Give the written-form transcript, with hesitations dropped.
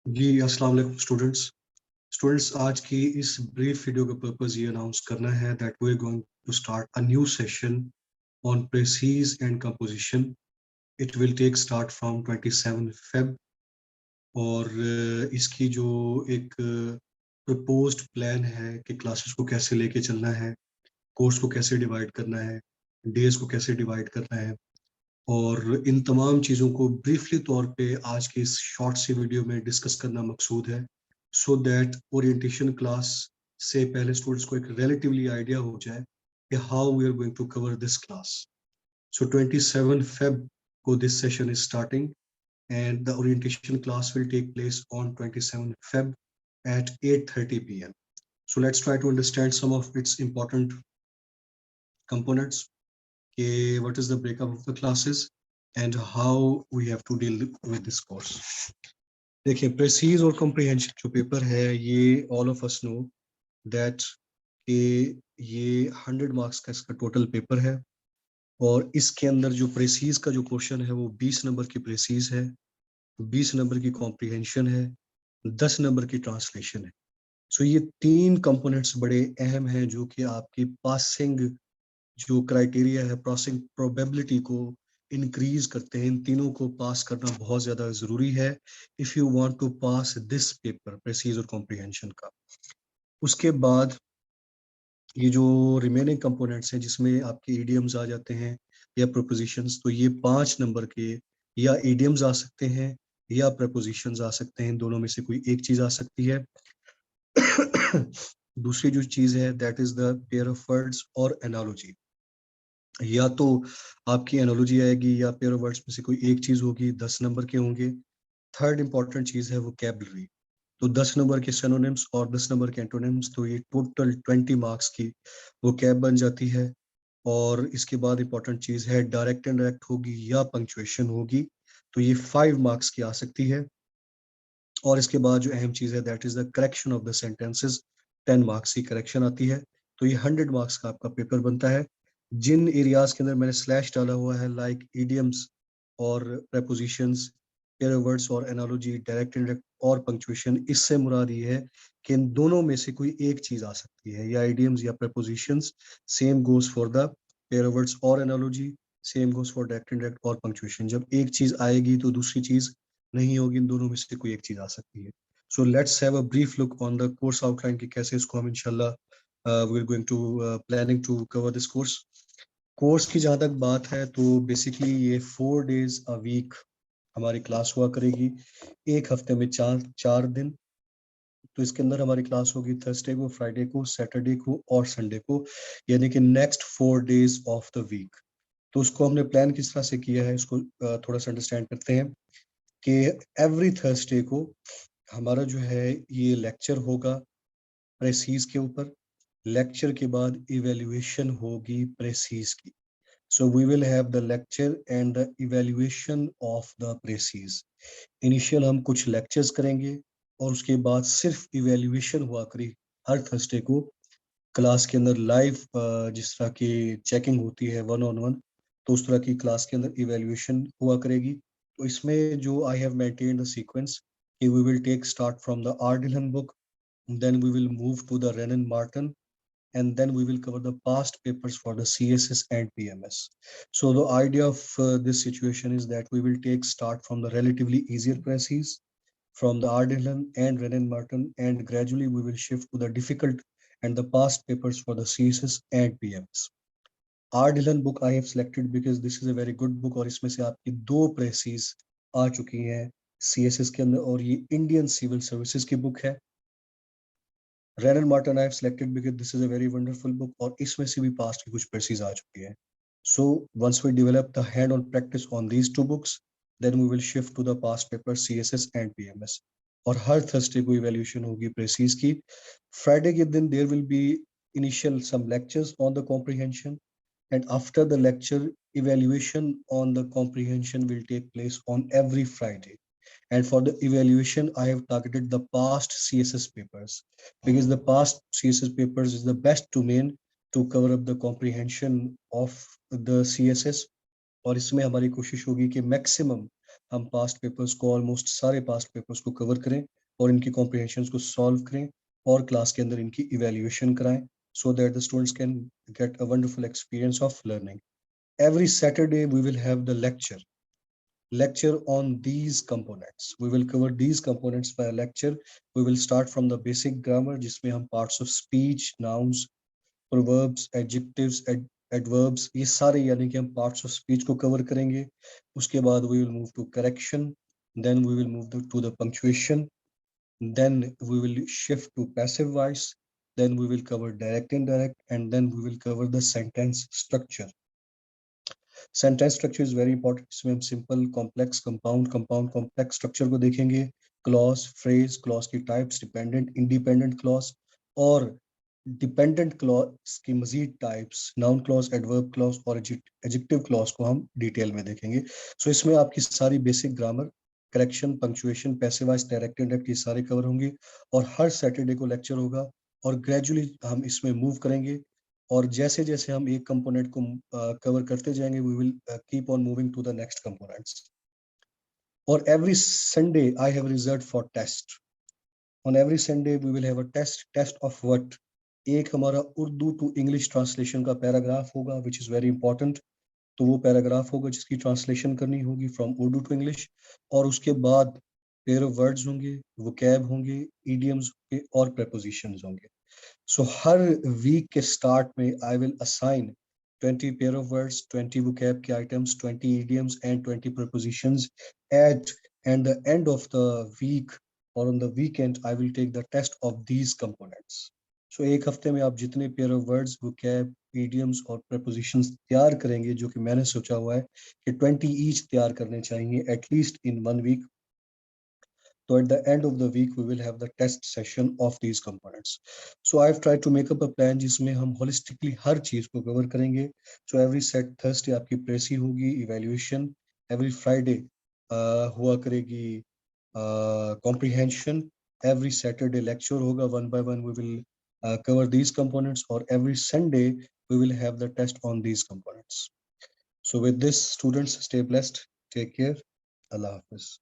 जी अस्सलाम वालेकुम स्टूडेंट्स आज की इस ब्रीफ वीडियो का पर्पस ये अनाउंस करना है that we are going to start a new session on precis and composition. It will take start from 27 Feb और इसकी जो एक प्रपोज्ड प्लान है कि क्लासेस को कैसे लेके चलना है, कोर्स को कैसे डिवाइड करना है, डेज को कैसे डिवाइड करना है, और इन तमाम चीज़ों को ब्रीफली तौर पे आज की इस शॉर्ट सी वीडियो में डिस्कस करना मकसूद है, सो दैट ओरिएंटेशन क्लास से पहले स्टूडेंट्स को एक रिलेटिवली आइडिया हो जाए कि how we are going to cover this class. So 27 Feb को this session is starting and the orientation class will take place on 27 Feb at 8:30 p.m. So let's try to understand some of its important components. What is the breakup of the classes and how we have to deal with this course. देखिए प्रेसीज और comprehension जो paper है ये all of us know that कि ये 100 marks का इसका total paper है और इसके अंदर जो प्रेसीज का जो क्वेश्चन है वो 20 नंबर की प्रेसीज है, 20 नंबर की कॉम्प्रिहेंशन है, 10 नंबर की ट्रांसलेशन है. सो ये तीन कंपोनेंट्स बड़े अहम हैं जो कि आपकी पासिंग जो क्राइटेरिया है, पासिंग प्रोबेबिलिटी को इंक्रीज करते हैं. इन तीनों को पास करना बहुत ज्यादा जरूरी है if you want to pass this paper precis और कॉम्प्रिहेंशन का. उसके बाद ये जो रिमेनिंग कंपोनेंट्स हैं जिसमें आपके इडियम्स आ जाते हैं या प्रपोजिशंस, तो ये 5 नंबर के या इडियम्स आ सकते हैं या प्रपोजिशंस आ सकते हैं, दोनों में से कोई एक चीज आ सकती है. दूसरी जो चीज है that is the pair of words और एनालॉजी. या तो आपकी एनालॉजी आएगी या पेयर ऑफ वर्ड्स में से कोई एक चीज होगी, 10 नंबर के होंगे. थर्ड इंपॉर्टेंट चीज है वोकैबुलरी. तो 10 नंबर के सिनोनिम्स और 10 नंबर के एंटोनिम्स, तो ये टोटल 20 मार्क्स की वोकैब बन जाती है. और इसके बाद इंपॉर्टेंट चीज है डायरेक्ट इनडायरेक्ट होगी या पंक्चुएशन होगी, तो ये 5 मार्क्स की आ सकती है. और इसके बाद जो अहम चीज है that is the correction of the sentences, 10 marks की करेक्शन आती है. तो ये 100 मार्क्स का आपका पेपर बनता है. जिन एरियाज के अंदर मैंने स्लैश डाला हुआ है लाइक इडियम्स और prepositions, पेयर वर्ड्स और एनालॉजी, डायरेक्ट इनडायरेक्ट और पंक्चुएशन, इससे मुराद ये है कि इन दोनों में से कोई एक चीज आ सकती है, या इडियम्स या prepositions. Same goes for the pair words और analogy, same goes for direct indirect और पंक्चुएशन. जब एक चीज आएगी तो दूसरी चीज नहीं होगी, इन दोनों में से कोई एक चीज आ सकती है. So let's have a brief look on the course outline कि कैसे इसको हम इंशाल्लाह we are going to planning to cover this course. Course की जहाँ तक बात है तो बेसिकली ये 4 days अ वीक हमारी क्लास हुआ करेगी, एक हफ्ते में चार दिन. तो इसके अंदर हमारी क्लास होगी थर्सडे को, फ्राइडे को, सैटरडे को और संडे को, यानी कि next 4 days of the week. तो उसको हमने प्लान किस तरह से किया है, इसको थोड़ा सा अंडरस्टैंड करते हैं कि एवरी थर्सडे को हमारा जो है ये लेक्चर होगा प्रेसीज के ऊपर. लेक्चर के बाद इवेल्युएशन होगी प्रेसीज की. So we will have the lecture and the evaluation of the précis. Initial हम कुछ लेक्चर्स करेंगे और उसके बाद सिर्फ इवेल्युएशन हुआ करी हर थर्सडे को क्लास के अंदर लाइव. जिस तरह की चेकिंग होती है 1-on-1, तो उस तरह की क्लास के अंदर इवेल्युएशन हुआ करेगी. तो इसमें जो I have maintained the sequence कि we will take start from the R Dhillon book, then we will move to the Renan Martin, and then we will cover the past papers for the CSS and PMS. So the idea of this situation is that we will take start from the relatively easier précis, from the Ardilan and Renan Martin, and gradually we will shift to the difficult and the past papers for the CSS and PMS. Ardilan book I have selected because this is a very good book और इसमें से आपकी 2 précis आ चुकी हैं CSS के अंदर और ये इंडियन सिविल सर्विसेज की बुक है. Renan Martin I have selected because this is a very wonderful book और इसमें से भी past की कुछ précis आ चुकी है. So once we develop the hand-on practice on these 2 books, then we will shift to the past papers CSS and PMS. और हर Thursday को evaluation होगी précis की. Friday के दिन there will be initial some lectures on the comprehension, and after the lecture evaluation on the comprehension will take place on every Friday. And for the evaluation I have targeted the past CSS papers because the past CSS papers is the best domain to cover up the comprehension of the CSS. और इसमें हमारी कोशिश होगी कि maximum हम past papers को, almost सारे past papers को कवर करें और इनकी कॉम्प्रिहेंशन को सॉल्व करें और क्लास के अंदर इनकी इवेल्युएशन कराएं, so that the students can get a wonderful experience of learning. Every Saturday we will have the lecture on these components. We will cover these components by a lecture. We will start from the basic grammar, जिसमें हम parts of speech, nouns, proverbs, adjectives, adverbs, ये सारे यानी कि हम parts of speech को cover करेंगे. उसके बाद we will move to correction, then we will move to the punctuation, then we will shift to passive voice, then we will cover direct indirect, and then we will cover the sentence structure. Sentence structure is very important. इसमें हम simple, complex, compound complex structure को देखेंगे. Clause, phrase, clause की types, dependent, independent clause और dependent clause की मजीद types, noun clause, adverb clause और adjective clause को हम डिटेल में देखेंगे. सो इसमें आपकी सारी basic grammar, correction, punctuation, passive voice, direct indirect, ये सारे कवर होंगे और हर सैटरडे को लेक्चर होगा और ग्रेजुअली हम इसमें मूव करेंगे और जैसे जैसे हम एक कंपोनेंट को कवर करते जाएंगे, we will keep on moving to the next components. और every Sunday I have reserved for test. On every Sunday we will have a test of what. एक हमारा उर्दू टू इंग्लिश ट्रांसलेशन का paragraph होगा which is very important. तो वो paragraph होगा जिसकी translation करनी होगी फ्रॉम उर्दू टू इंग्लिश और उसके बाद पेयर ऑफ वर्ड्स होंगे, वोकैब होंगे, इडियम्स होंगे और प्रेपोजिशंस होंगे. So हर वीक के स्टार्ट में I will assign 20 pair of words, 20 vocab के items, 20 idioms and 20 prepositions at and the end of the week or on the weekend I will take the test of these components. So एक हफ्ते में आप जितने pair of words, vocab, idioms और prepositions तैयार करेंगे, जो कि मैंने सोचा हुआ है कि 20 ईच तैयार करने चाहिए at least in 1 week. So at the end of the week, we will have the test session of these components. So I've tried to make up a plan जिसमें हम holistically हर चीज को cover करेंगे. So every Thursday आपकी प्रेसी होगी, evaluation. Every Friday हुआ करेगी comprehension. Every Saturday lecture होगा, one by one we will cover these components. Or every Sunday we will have the test on these components. So with this, students, stay blessed. Take care. Allah Hafiz.